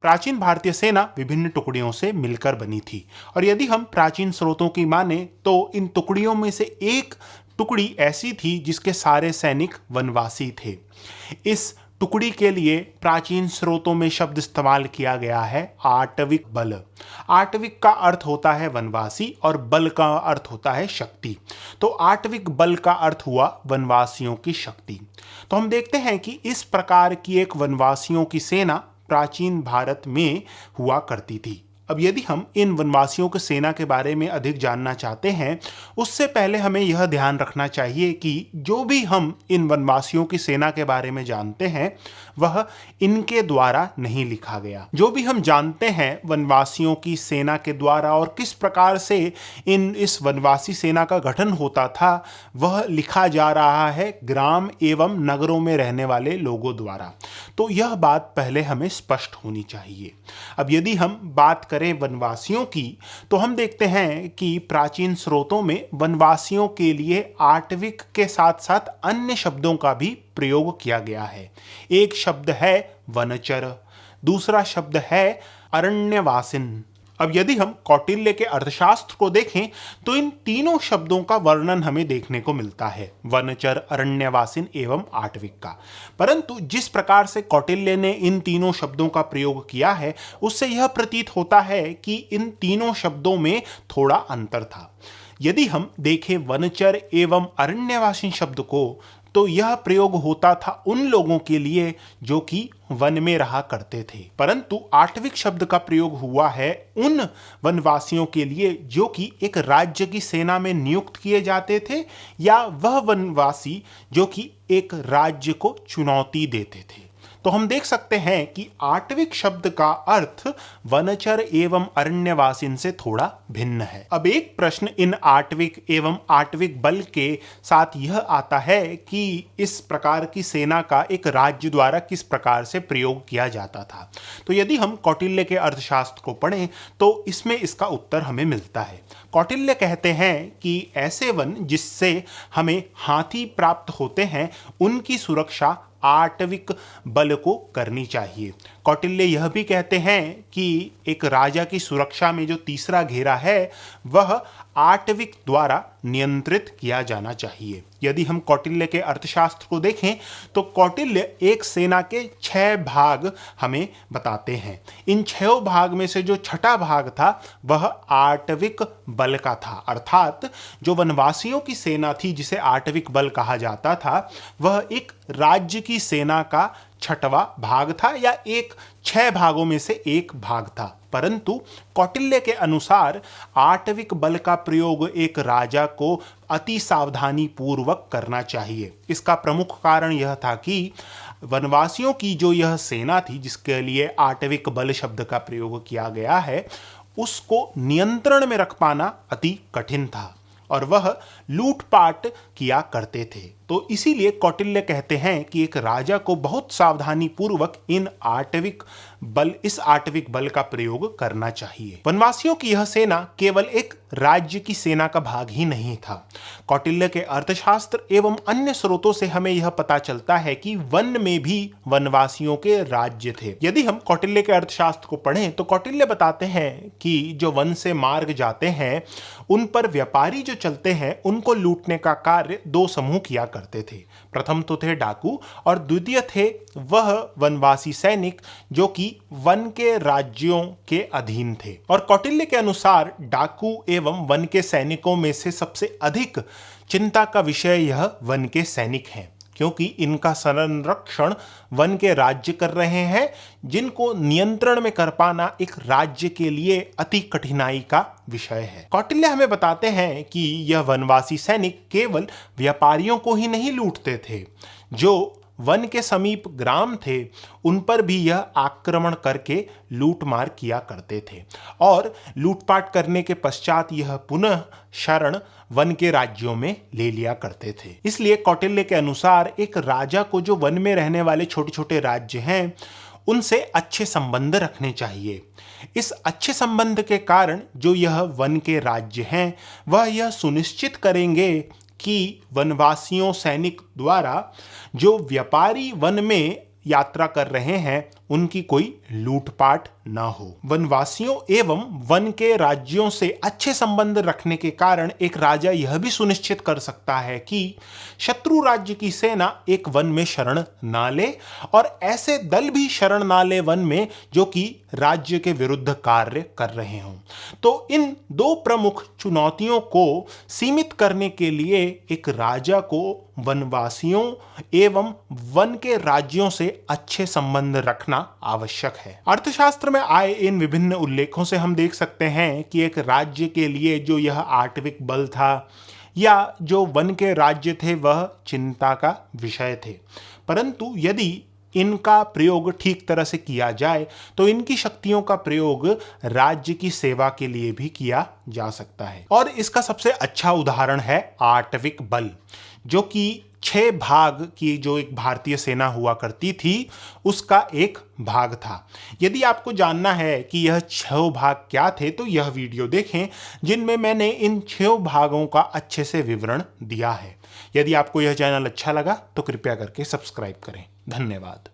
प्राचीन भारतीय सेना विभिन्न टुकड़ियों से मिलकर बनी थी और यदि हम प्राचीन स्रोतों की माने तो इन टुकड़ियों में से एक टुकड़ी ऐसी थी जिसके सारे सैनिक वनवासी थे। इस टुकड़ी के लिए प्राचीन स्रोतों में शब्द इस्तेमाल किया गया है आटविक बल। आटविक का अर्थ होता है वनवासी और बल का अर्थ होता है शक्ति। तो आटविक बल का अर्थ हुआ वनवासियों की शक्ति। तो हम देखते हैं कि इस प्रकार की एक वनवासियों की सेना प्राचीन भारत में हुआ करती थी। अब यदि हम इन वनवासियों की सेना के बारे में अधिक जानना चाहते हैं, उससे पहले हमें यह ध्यान रखना चाहिए कि जो भी हम इन वनवासियों की सेना के बारे में जानते हैं वह इनके द्वारा नहीं लिखा गया। जो भी हम जानते हैं वनवासियों की सेना के द्वारा और किस प्रकार से इस वनवासी सेना का गठन होता था, वह लिखा जा रहा है ग्राम एवं नगरों में रहने वाले लोगों द्वारा। तो यह बात पहले हमें स्पष्ट होनी चाहिए। अब यदि हम बात करें वनवासियों की, तो हम देखते हैं कि प्राचीन स्रोतों में वनवासियों के लिए आटविक के साथ साथ अन्य शब्दों का भी प्रयोग किया गया है। एक शब्द है वनचर, दूसरा शब्द है अरण्यवासिन। अब यदि हम कौटिल्य के अर्थशास्त्र को देखें तो इन तीनों शब्दों का वर्णन हमें देखने को मिलता है, वनचर, अरण्यवासिन एवं आटविक का। परंतु जिस प्रकार से कौटिल्य ने इन तीनों शब्दों का प्रयोग किया है उससे यह प्रतीत होता है कि इन तीनों शब्दों में थोड़ा अंतर था। यदि हम देखें वनचर एवं अरण्यवासिन शब्द को, तो यह प्रयोग होता था उन लोगों के लिए जो कि वन में रहा करते थे, परंतु आटविक शब्द का प्रयोग हुआ है उन वनवासियों के लिए जो कि एक राज्य की सेना में नियुक्त किए जाते थे या वह वनवासी जो कि एक राज्य को चुनौती देते थे। तो हम देख सकते हैं कि आटविक शब्द का अर्थ वनचर एवं अरण्यवासिन से थोड़ा भिन्न है। अब एक प्रश्न इन आटविक एवं आटविक बल के साथ यह आता है कि इस प्रकार की सेना का एक राज्य द्वारा किस प्रकार से प्रयोग किया जाता था। तो यदि हम कौटिल्य के अर्थशास्त्र को पढ़ें तो इसमें इसका उत्तर हमें मिलता है। कौटिल्य कहते हैं कि ऐसे वन जिससे हमें हाथी प्राप्त होते हैं उनकी सुरक्षा आटविक बल को करनी चाहिए। कौटिल्य यह भी कहते हैं कि एक राजा की सुरक्षा में जो तीसरा घेरा है वह आटविक द्वारा नियंत्रित किया जाना चाहिए। यदि हम कौटिल्य के अर्थशास्त्र को देखें तो कौटिल्य एक सेना के 6 भाग हमें बताते हैं। इन 6 भाग में से जो छठा भाग था वह आटविक बल का था, अर्थात जो वनवासियों की सेना थी जिसे आटविक बल कहा जाता था वह एक राज्य की सेना का छठवां भाग था या 6 भागों में से एक भाग था। परंतु कौटिल्य के अनुसार आटविक बल का प्रयोग एक राजा को अति सावधानी पूर्वक करना चाहिए। इसका प्रमुख कारण यह था कि वनवासियों की जो यह सेना थी जिसके लिए आटविक बल शब्द का प्रयोग किया गया है उसको नियंत्रण में रख पाना अति कठिन था और वह लूटपाट किया करते थे। तो इसीलिए कौटिल्य कहते हैं कि एक राजा को बहुत सावधानी पूर्वक इस आटविक बल का प्रयोग करना चाहिए। वनवासियों की यह सेना केवल एक राज्य की सेना का भाग ही नहीं था। कौटिल्य के अर्थशास्त्र एवं अन्य स्रोतों से हमें यह पता चलता है कि वन में भी वनवासियों के राज्य थे। यदि हम कौटिल्य के अर्थशास्त्र को पढ़ें तो कौटिल्य बताते हैं कि जो वन से मार्ग जाते हैं उन पर व्यापारी जो चलते हैं उनको लूटने का कार्य 2 समूह किया करते थे। प्रथम तो थे डाकू और द्वितीय थे वह वनवासी सैनिक जो कि वन के राज्यों के अधीन थे। और कौटिल्य के अनुसार डाकू एवं वन के सैनिकों में से सबसे अधिक चिंता का विषय यह वन के सैनिक हैं, क्योंकि इनका संरक्षण वन के राज्य कर रहे हैं जिनको नियंत्रण में कर पाना एक राज्य के लिए अति कठिनाई का विषय है। कौटिल्य हमें बताते हैं कि यह वनवासी सैनिक केवल व्यापारियों को ही नहीं लूटते थे, जो वन के समीप ग्राम थे उन पर भी यह आक्रमण करके लूटमार किया करते थे और लूटपाट करने के पश्चात यह पुनः शरण वन के राज्यों में ले लिया करते थे। इसलिए कौटिल्य के अनुसार एक राजा को जो वन में रहने वाले छोटे छोटे राज्य हैं उनसे अच्छे संबंध रखने चाहिए। इस अच्छे संबंध के कारण जो यह वन के राज्य हैं वह यह सुनिश्चित करेंगे कि वनवासियों सैनिक द्वारा जो व्यापारी वन में यात्रा कर रहे हैं उनकी कोई लूटपाट न हो। वनवासियों एवं वन के राज्यों से अच्छे संबंध रखने के कारण एक राजा यह भी सुनिश्चित कर सकता है कि शत्रु राज्य की सेना एक वन में शरण ना ले और ऐसे दल भी शरण ना ले वन में जो कि राज्य के विरुद्ध कार्य कर रहे हों। तो इन दो प्रमुख चुनौतियों को सीमित करने के लिए एक राजा को वनवासियों एवं वन के राज्यों से अच्छे संबंध रखना आवश्यक है। अर्थशास्त्र में आए इन विभिन्न उल्लेखों से हम देख सकते हैं कि एक राज्य के लिए जो यह आर्टविक बल था या जो वन के राज्य थे वह चिंता का विषय थे, परंतु यदि इनका प्रयोग ठीक तरह से किया जाए तो इनकी शक्तियों का प्रयोग राज्य की सेवा के लिए भी किया जा सकता है। और इसका सबसे अच्छा उदाहरण है आर्टविक बल, जो कि 6 भाग की जो एक भारतीय सेना हुआ करती थी उसका एक भाग था। यदि आपको जानना है कि यह 6 भाग क्या थे तो यह वीडियो देखें जिनमें मैंने इन 6 भागों का अच्छे से विवरण दिया है। यदि आपको यह चैनल अच्छा लगा तो कृपया करके सब्सक्राइब करें। धन्यवाद।